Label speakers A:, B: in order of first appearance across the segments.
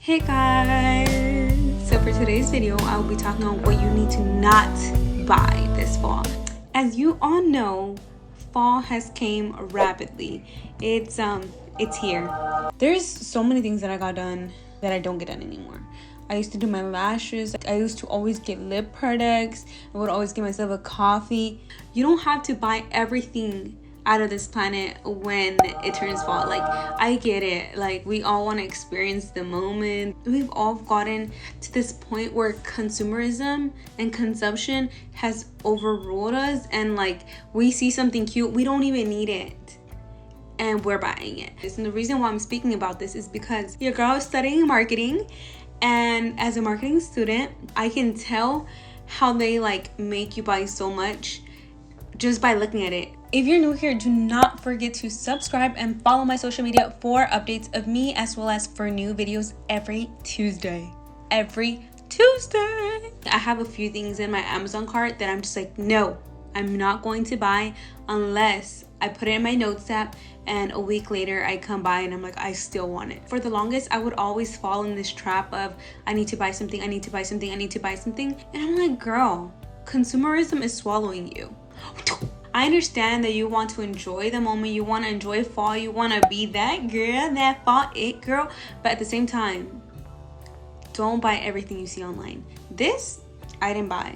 A: Hey guys! So for today's video, I will be talking about what you need to not buy this fall. As you all know, fall has came rapidly. It's here. There's so many things that I got done that I don't get done anymore. I used to do my lashes. I used to always get lip products. I would always get myself a coffee. You don't have to buy everything out of this planet when it turns fall. Like, I get it. Like, we all want to experience the moment. We've all gotten to this point where consumerism and consumption has overruled us, and like, we see something cute, we don't even need it, and we're buying it. And the reason why I'm speaking about this is because your girl is studying marketing, and as a marketing student, I can tell how they like make you buy so much just by looking at it. If you're new here, do not forget to subscribe and follow my social media for updates of me, as well as for new videos every Tuesday. I have a few things in my Amazon cart that I'm just like, no, I'm not going to buy unless I put it in my notes app and a week later I come by and I'm like, I still want it. For the longest, I would always fall in this trap of I need to buy something, and I'm like, girl, consumerism is swallowing you. I understand that you want to enjoy the moment, you want to enjoy fall, you want to be that girl, that fall it girl, but at the same time, don't buy everything you see online. This, I didn't buy.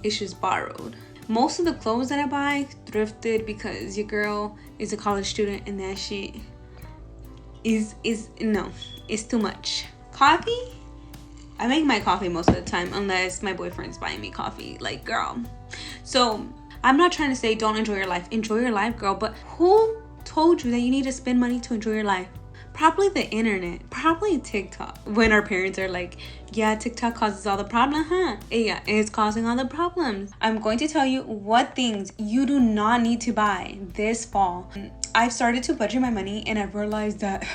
A: It's just borrowed. Most of the clothes that I buy, thrifted, because your girl is a college student and that shit is no, it's too much. Coffee? I make my coffee most of the time unless my boyfriend's buying me coffee. Like, girl. So I'm not trying to say don't enjoy your life. Enjoy your life, girl. But who told you that you need to spend money to enjoy your life? Probably the internet. Probably TikTok. When our parents are like, yeah, TikTok causes all the problems, huh? Yeah, it's causing all the problems. I'm going to tell you what things you do not need to buy this fall. I've started to budget my money, and I've realized that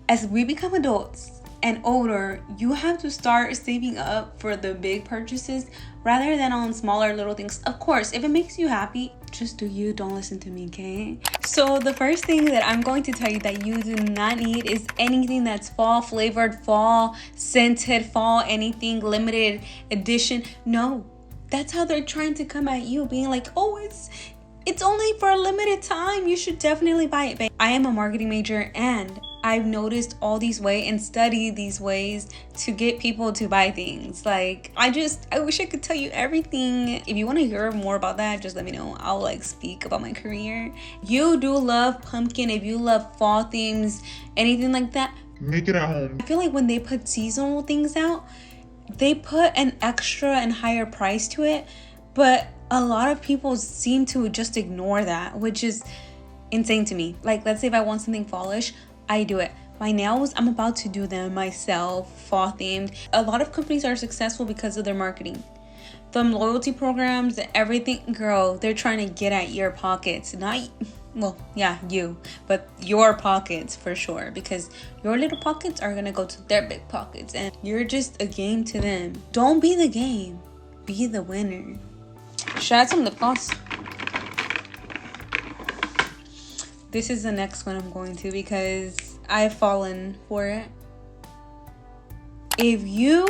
A: as we become adults and older, you have to start saving up for the big purchases rather than on smaller little things. Of course, if it makes you happy, just do you, don't listen to me, okay? So the first thing that I'm going to tell you that you do not need is anything that's fall flavored, fall scented, fall anything, limited edition. No, that's how they're trying to come at you, being like, oh, it's only for a limited time, you should definitely buy it. But I am a marketing major, and I've noticed all these ways and studied these ways to get people to buy things. Like, I wish I could tell you everything. If you want to hear more about that, just let me know. I'll like speak about my career. You do love pumpkin, if you love fall themes, anything like that,
B: make it at home.
A: I feel like when they put seasonal things out, they put an extra and higher price to it, but a lot of people seem to just ignore that, which is insane to me. Like, let's say if I want something fallish, I do it. My nails, I'm about to do them myself, fall themed. A lot of companies are successful because of their marketing. The loyalty programs, everything, girl, they're trying to get at your pockets. Not, well, yeah, you, but your pockets for sure, because your little pockets are gonna go to their big pockets, and you're just a game to them. Don't be the game, be the winner. Should I add some lip gloss? This is the next one I'm going to, because I've fallen for it. If you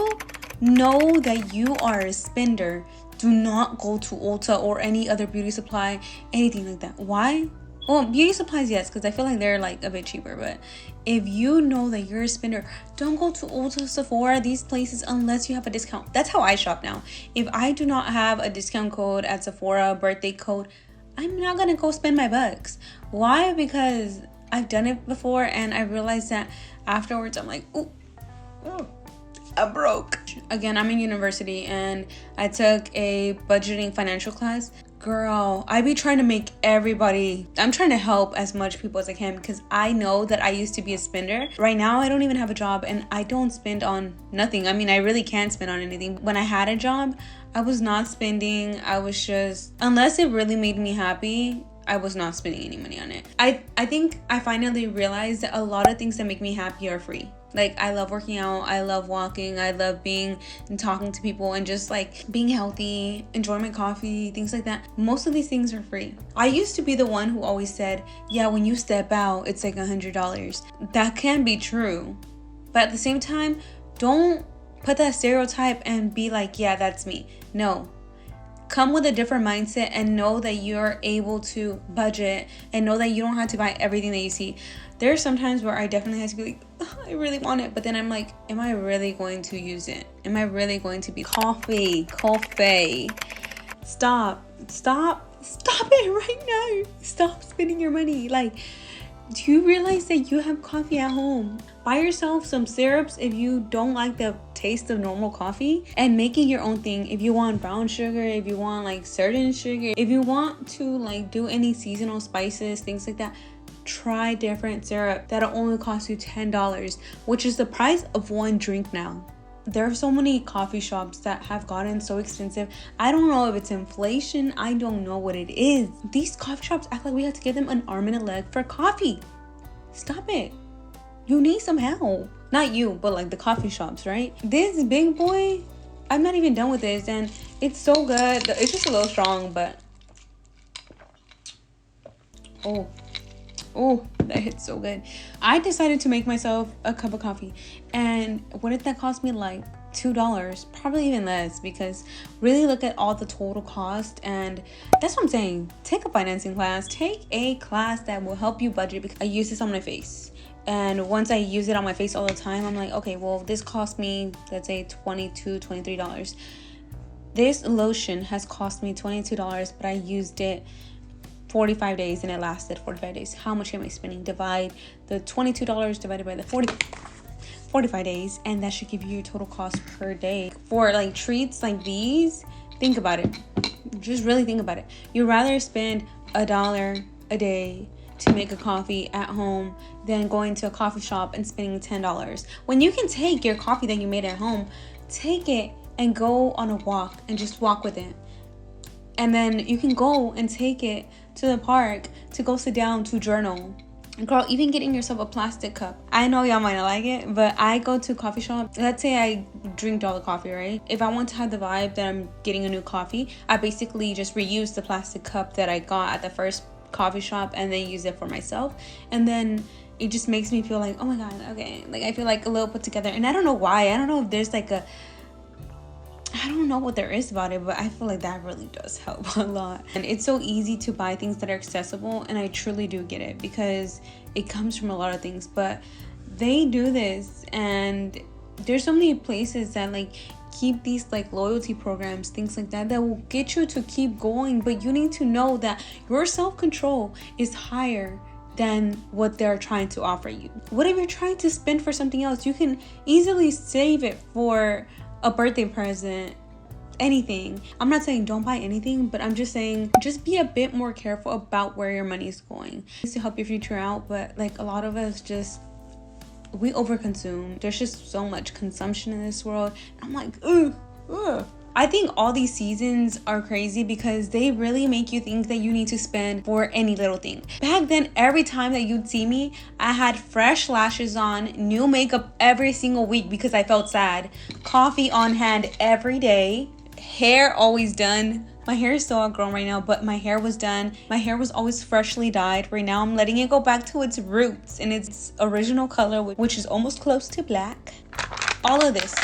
A: know that you are a spender, do not go to Ulta or any other beauty supply, anything like that. Why? Well, beauty supplies, yes, because I feel like they're like a bit cheaper. But if you know that you're a spender, don't go to Ulta, Sephora, these places, unless you have a discount. That's how I shop now. If I do not have a discount code at Sephora, birthday code, I'm not gonna go spend my bucks. Why? Because I've done it before, and I realized that afterwards I'm like, ooh, I'm broke. Again, I'm in university, and I took a budgeting financial class. Girl, I be trying to make everybody, I'm trying to help as much people as I can, because I know that I used to be a spender. Right now, I don't even have a job, and I don't spend on nothing. I mean, I really can't spend on anything. When I had a job, I was not spending. I was just, unless it really made me happy, I was not spending any money on it. I think I finally realized that a lot of things that make me happy are free. Like, I love working out, I love walking, I love being and talking to people, and just like being healthy, enjoying my coffee, things like that. Most of these things are free. I used to be the one who always said, yeah, when you step out, it's like $100. That can be true, But at the same time, don't put that stereotype and be like, yeah, that's me. No. Come with a different mindset and know that you're able to budget and know that you don't have to buy everything that you see. There are some times where I definitely have to be like, oh, I really want it. But then I'm like, am I really going to use it? Am I really going to be coffee? Stop it right now. Stop spending your money. Like, do you realize that you have coffee at home? Buy yourself some syrups if you don't like the taste of normal coffee, and make it your own thing. If you want brown sugar, if you want like certain sugar, if you want to like do any seasonal spices, things like that, try different syrup that'll only cost you $10, which is the price of one drink now. There are so many coffee shops that have gotten so expensive. I don't know if it's inflation. I don't know what it is. These coffee shops act like we have to give them an arm and a leg for coffee. Stop it. You need some help. Not you, but like the coffee shops, right? This big boy, I'm not even done with this, and it's so good. It's just a little strong, but oh, that hits so good. I decided to make myself a cup of coffee, and what did that cost me? Like $2, probably even less, because really look at all the total cost. And that's what I'm saying. Take a financing class. Take a class that will help you budget, because I use this on my face. And once I use it on my face all the time, I'm like, okay, well, this cost me, let's say $22, $23. This lotion has cost me $22, but I used it 45 days and it lasted 45 days. How much am I spending? Divide the $22 divided by the 45 days, and that should give you your total cost per day. For like treats like these, think about it. Just really think about it. You'd rather spend $1 a day to make a coffee at home than going to a coffee shop and spending $10. When you can take your coffee that you made at home, take it and go on a walk and just walk with it. And then you can go and take it to the park to go sit down to journal. And girl, even getting yourself a plastic cup. I know y'all might not like it, but I go to a coffee shop. Let's say I drink all the coffee, right? If I want to have the vibe that I'm getting a new coffee, I basically just reuse the plastic cup that I got at the first coffee shop and then use it for myself. And then it just makes me feel like, oh my god, okay, like I feel like a little put together. And I don't know why. I don't know if there's like I don't know what there is about it, but I feel like that really does help a lot. And it's so easy to buy things that are accessible, and I truly do get it, because it comes from a lot of things. But they do this, and there's so many places that like keep these like loyalty programs, things like that, that will get you to keep going. But you need to know that your self-control is higher than what they're trying to offer you. What if you're trying to spend for something else? You can easily save it for a birthday present, anything. I'm not saying don't buy anything, but I'm just saying just be a bit more careful about where your money is going. It's to help your future out, but like a lot of us we overconsume. There's just so much consumption in this world. I'm like, ugh. I think all these seasons are crazy because they really make you think that you need to spend for any little thing. Back then, every time that you'd see me, I had fresh lashes on, new makeup every single week because I felt sad, coffee on hand every day, hair always done. My hair is still outgrown right now, but my hair was done. My hair was always freshly dyed. Right now, I'm letting it go back to its roots and its original color, which is almost close to black. All of this.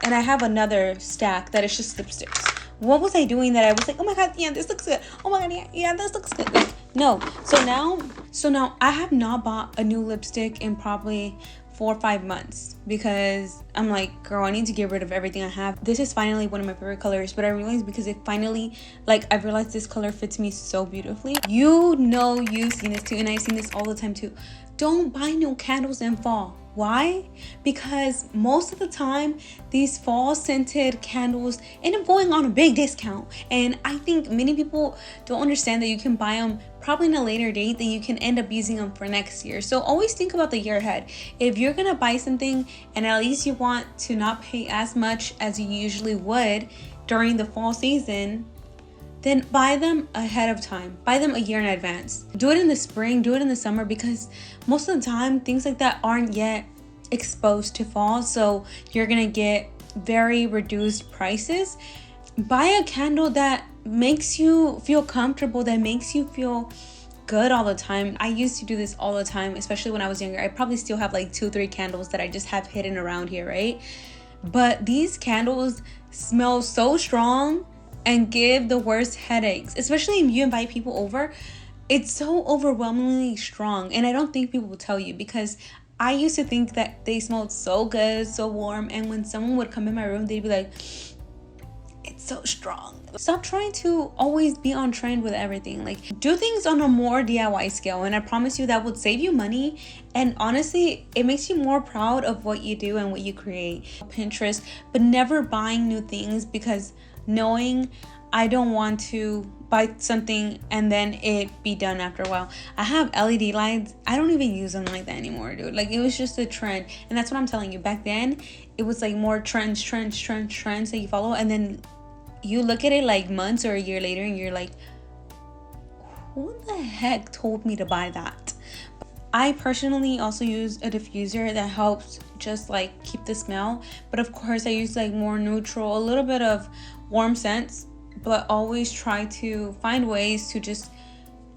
A: And I have another stack that is just lipsticks. What was I doing that I was like, oh my god, yeah, this looks good. Oh my god, yeah, this looks good. Like, no. So now I have not bought a new lipstick in probably 4 or 5 months because I'm like, girl, I need to get rid of everything I have. This is finally one of my favorite colors, but I realized because it finally, like, I've realized this color fits me so beautifully. You know you've seen this too, and I've seen this all the time too. Don't buy no candles in fall. Why? Because most of the time, these fall scented candles end up going on a big discount. And I think many people don't understand that you can buy them probably in a later date, that you can end up using them for next year. So always think about the year ahead. If you're gonna buy something and at least you want to not pay as much as you usually would during the fall season, then buy them ahead of time. Buy them a year in advance. Do it in the spring, do it in the summer, because most of the time things like that aren't yet exposed to fall, so you're gonna get very reduced prices. Buy a candle that makes you feel comfortable, that makes you feel good all the time. I used to do this all the time, especially when I was younger. I probably still have like 2-3 candles that I just have hidden around here, right? But these candles smell so strong and give the worst headaches, especially if you invite people over. It's so overwhelmingly strong, and I don't think people will tell you, because I used to think that they smelled so good, so warm, and when someone would come in my room, they'd be like, it's so strong. Stop trying to always be on trend with everything. Like, do things on a more DIY scale, and I promise you that would save you money, and honestly, it makes you more proud of what you do and what you create. Pinterest, but never buying new things, because knowing I don't want to buy something and then it be done after a while. I have LED lights. I don't even use them like that anymore, dude. Like, it was just a trend, and that's what I'm telling you. Back then, it was like more trends that you follow, and then you look at it like months or a year later and you're like, who the heck told me to buy that? I personally also use a diffuser that helps just like keep the smell, but of course I use like more neutral, a little bit of warm scents, but always try to find ways to just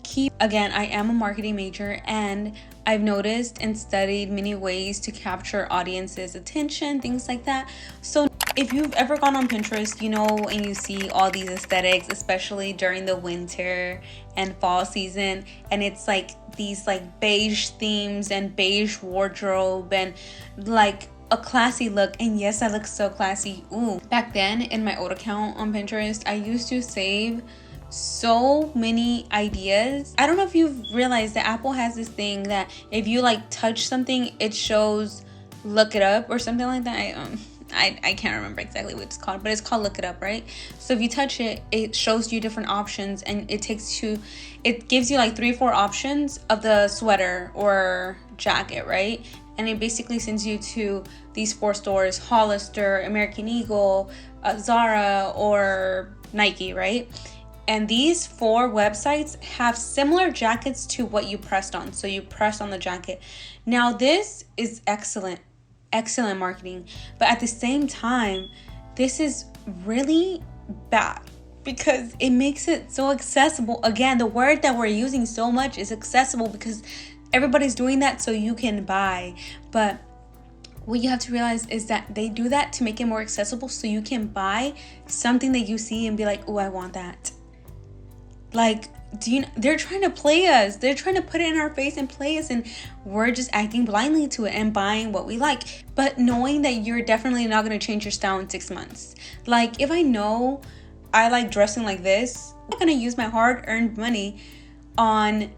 A: keep. Again, I am a marketing major, and I've noticed and studied many ways to capture audiences' attention, things like that. So if you've ever gone on Pinterest, you know, and you see all these aesthetics, especially during the winter and fall season, and it's like these like beige themes and beige wardrobe and like a classy look. And yes, I look so classy. Ooh, back then in my old account on Pinterest, I used to save so many ideas. I don't know if you've realized that Apple has this thing that if you like touch something, it shows look it up or something like that. I can't remember exactly what it's called, but it's called look it up, right? So if you touch it, it shows you different options, and it gives you like 3-4 options of the sweater or jacket, right? And it basically sends you to these 4 stores: Hollister, American Eagle, Zara, or Nike, right? And these 4 websites have similar jackets to what you pressed on. So you press on the jacket. Now this is excellent marketing, but at the same time, this is really bad because it makes it so accessible. Again, the word that we're using so much is accessible, because everybody's doing that so you can buy. But what you have to realize is that they do that to make it more accessible so you can buy something that you see and be like, oh, I want that. Like, they're trying to play us. They're trying to put it in our face and play us, and we're just acting blindly to it and buying what we like, but knowing that you're definitely not going to change your style in 6 months. Like, if I know I like dressing like this, I'm not going to use my hard-earned money on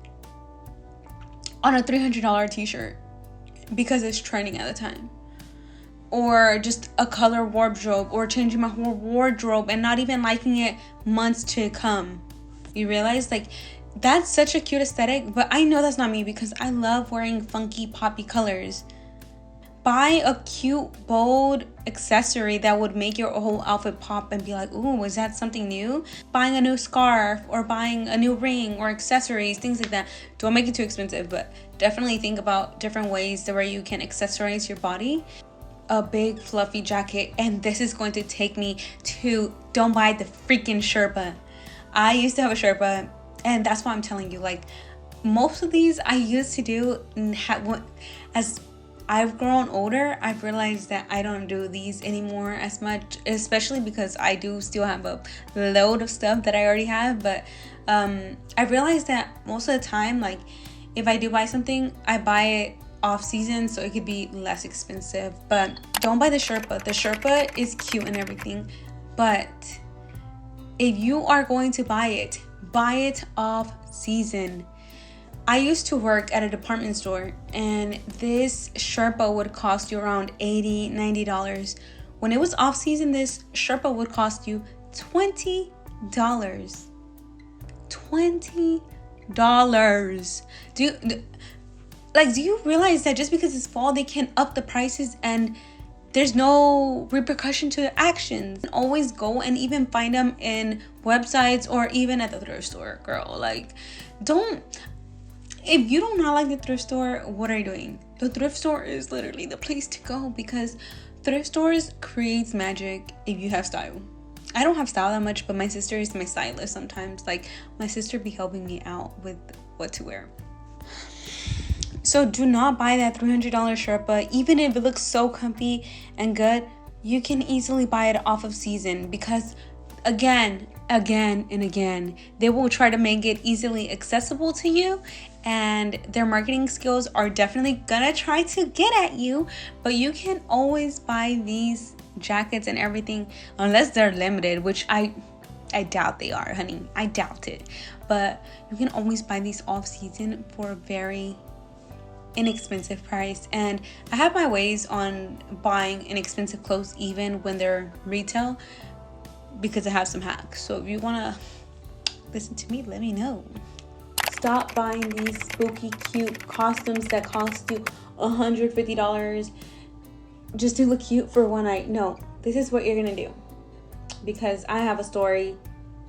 A: a $300 t-shirt because it's trending at the time, or just a color wardrobe, or changing my whole wardrobe and not even liking it months to come. You realize, like, that's such a cute aesthetic, but I know that's not me because I love wearing funky poppy colors. Buy a cute, bold accessory that would make your whole outfit pop and be like, ooh, is that something new? Buying a new scarf or buying a new ring or accessories, things like that. Don't make it too expensive, but definitely think about different ways where you can accessorize your body. A big fluffy jacket, and this is going to take me to, don't buy the freaking Sherpa. I used to have a Sherpa, and that's why I'm telling you, like, most of these I used to do. As I've grown older, I've realized that I don't do these anymore as much, especially because I do still have a load of stuff that I already have. But I realized that most of the time, like, if I do buy something, I buy it off season so it could be less expensive. But don't buy the Sherpa. The Sherpa is cute and everything, but if you are going to buy it off season. I used to work at a department store, and this Sherpa would cost you around $80, $90. When it was off season, this Sherpa would cost you $20. $20. Do you realize that just because it's fall, they can up the prices and there's no repercussion to the actions? Always go and even find them in websites or even at the thrift store, girl. Like, if you do not like the thrift store, what are you doing? The thrift store is literally the place to go, because thrift stores creates magic if you have style. I don't have style that much, but my sister is my stylist sometimes. Like, my sister be helping me out with what to wear. So do not buy that $300 Sherpa. Even if it looks so comfy and good, you can easily buy it off of season, because again and again, they will try to make it easily accessible to you, and their marketing skills are definitely gonna try to get at you. But you can always buy these jackets and everything, unless they're limited, which I doubt they are, honey. I doubt it. But you can always buy these off season for a very inexpensive price. And I have my ways on buying inexpensive clothes even when they're retail, because I have some hacks. So if you want to listen to me, let me know. Stop buying these spooky cute costumes that cost you $150 just to look cute for one night. No, this is what you're gonna do, because I have a story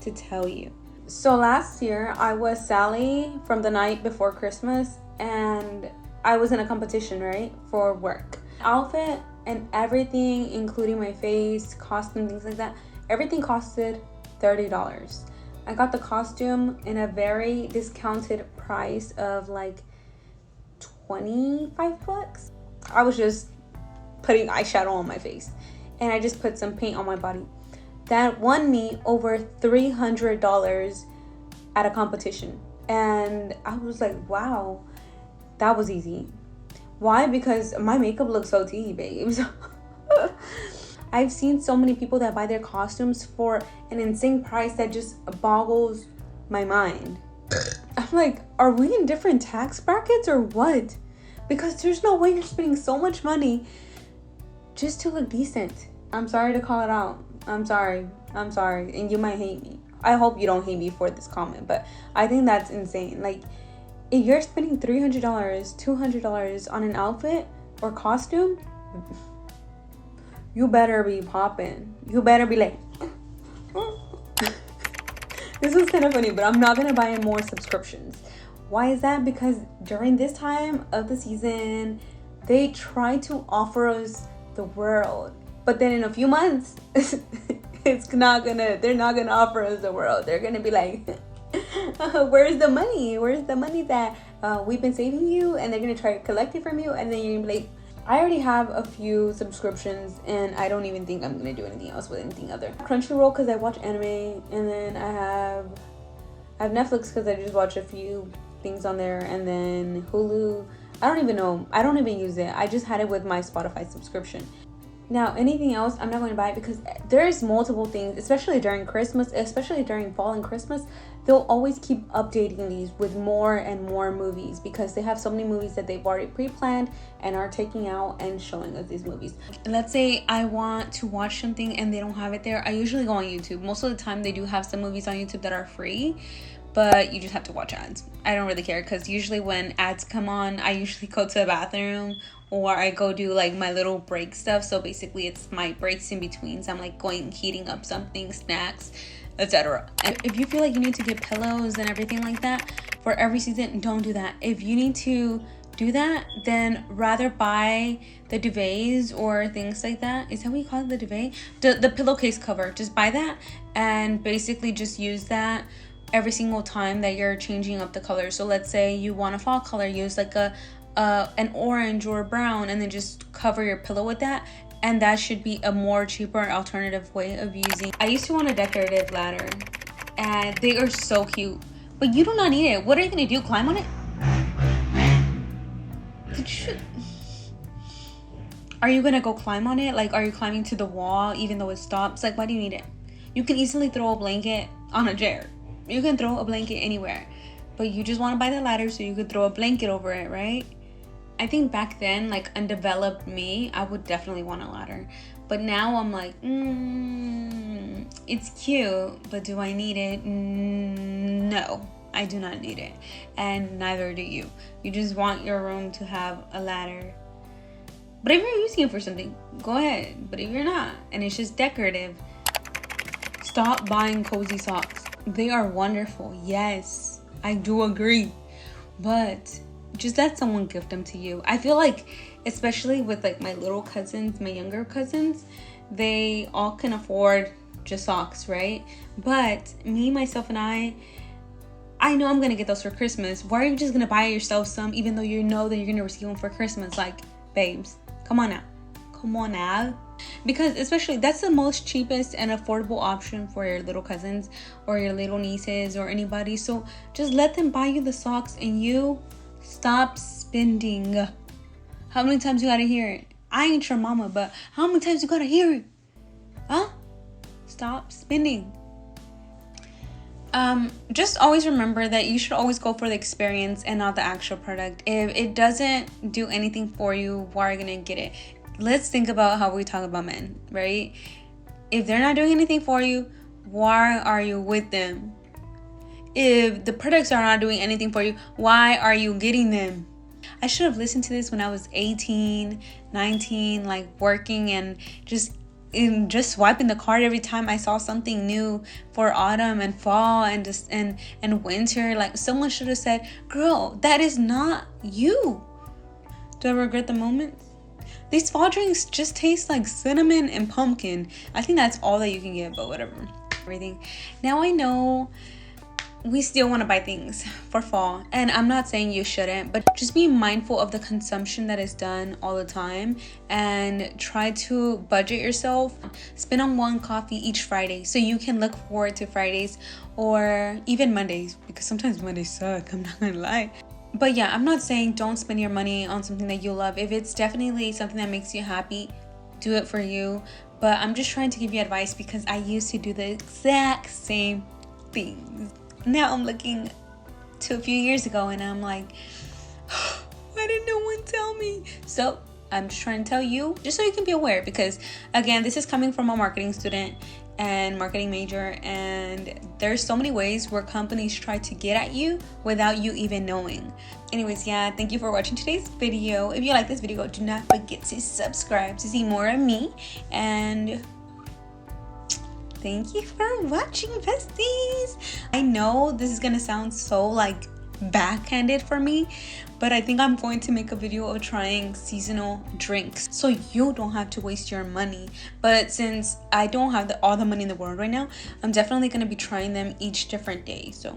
A: to tell you. So last year I was Sally from the night before Christmas, and I was in a competition, right, for work. Outfit and everything, including my face, costume, things like that, everything costed $30. I got the costume in a very discounted price of like $25. I was just putting eyeshadow on my face, and I just put some paint on my body. That won me over $300 at a competition. And I was like, wow, that was easy. Why? Because my makeup looks so tea, babes. I've seen so many people that buy their costumes for an insane price that just boggles my mind. I'm like, are we in different tax brackets or what? Because there's no way you're spending so much money just to look decent. I'm sorry to call it out. I'm sorry. And you might hate me. I hope you don't hate me for this comment, but I think that's insane. Like, if you're spending $300, $200 on an outfit or costume, you better be popping. You better be like, this is kind of funny, but I'm not gonna buy more subscriptions. Why is that? Because during this time of the season, they try to offer us the world, but then in a few months, they're not gonna offer us the world. They're gonna be like, where's the money? Where's the money that we've been saving you? And they're gonna try to collect it from you, and then you're gonna be like, I already have a few subscriptions, and I don't even think I'm gonna do anything else with anything other. Crunchyroll, because I watch anime, and then I have Netflix because I just watch a few things on there, and then Hulu. I don't even know. I don't even use it. I just had it with my Spotify subscription. Now, anything else, I'm not going to buy it, because there's multiple things, especially during Christmas, especially during fall and Christmas. They'll always keep updating these with more and more movies, because they have so many movies that they've already pre-planned and are taking out and showing us these movies. Let's say I want to watch something and they don't have it there. I usually go on YouTube. Most of the time they do have some movies on YouTube that are free, but you just have to watch ads. I don't really care, because usually when ads come on, I usually go to the bathroom, or I go do like my little break stuff. So basically it's my breaks in between. So I'm like heating up something, snacks, etc. And if you feel like you need to get pillows and everything like that for every season, don't do that. If you need to do that, then rather buy the duvets or things like that. Is that what you call it, the duvet? The pillowcase cover. Just buy that and basically just use that every single time that you're changing up the color. So let's say you want a fall color, use like an orange or a brown, and then just cover your pillow with that. And that should be a more cheaper alternative way of using. I used to want a decorative ladder, and they are so cute, but you do not need it. What are you gonna do, climb on it? Are you gonna go climb on it? Like, are you climbing to the wall even though it stops? Like, why do you need it? You can easily throw a blanket on a chair. You can throw a blanket anywhere, but you just want to buy the ladder so you could throw a blanket over it, right? I think back then, like undeveloped me, I would definitely want a ladder. But now I'm like, it's cute, but do I need it? No, I do not need it. And neither do you. You just want your room to have a ladder. But if you're using it for something, go ahead. But if you're not, and it's just decorative, stop buying cozy socks. They are wonderful. Yes, I do agree. But just let someone gift them to you. I feel like, especially with like my little cousins, my younger cousins, they all can afford just socks, right? But me, myself, and I I know I'm gonna get those for Christmas. Why are you just gonna buy yourself some even though you know that you're gonna receive them for Christmas? Like, babes, come on now. Come on now. Because especially that's the most cheapest and affordable option for your little cousins or your little nieces or anybody. So just let them buy you the socks and you stop spending. How many times you gotta hear it? I ain't your mama, but how many times you gotta hear it? Huh? Stop spending. Just always remember that you should always go for the experience and not the actual product. If it doesn't do anything for you, why are you gonna get it? Let's think about how we talk about men, right? If they're not doing anything for you, why are you with them? If the products are not doing anything for you, why are you getting them? I should have listened to this when I was 18, 19, like working and just swiping the card every time I saw something new for autumn and fall and just and winter. Like, someone should have said, girl, that is not you. Do I regret the moment? These fall drinks just taste like cinnamon and pumpkin. I think that's all that you can get, but whatever. Everything. Now I know we still want to buy things for fall, and I'm not saying you shouldn't, but just be mindful of the consumption that is done all the time and try to budget yourself. Spend on one coffee each Friday so you can look forward to Fridays or even Mondays, because sometimes Mondays suck, I'm not gonna lie. But yeah, I'm not saying don't spend your money on something that you love. If it's definitely something that makes you happy, do it for you. But I'm just trying to give you advice because I used to do the exact same things. Now I'm looking to a few years ago and I'm like, why didn't no one tell me? So I'm just trying to tell you just so you can be aware, because again, this is coming from a marketing student and marketing major, and there's so many ways where companies try to get at you without you even knowing. Anyways, yeah, thank you for watching today's video. If you like this video, do not forget to subscribe to see more of me, and thank you for watching, besties. I know this is gonna sound so like backhanded for me, but I think I'm going to make a video of trying seasonal drinks so you don't have to waste your money. But since I don't have all the money in the world right now, I'm definitely going to be trying them each different day. So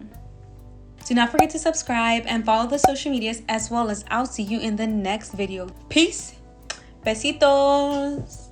A: do not forget to subscribe and follow the social medias, as well as I'll see you in the next video. Peace. Besitos.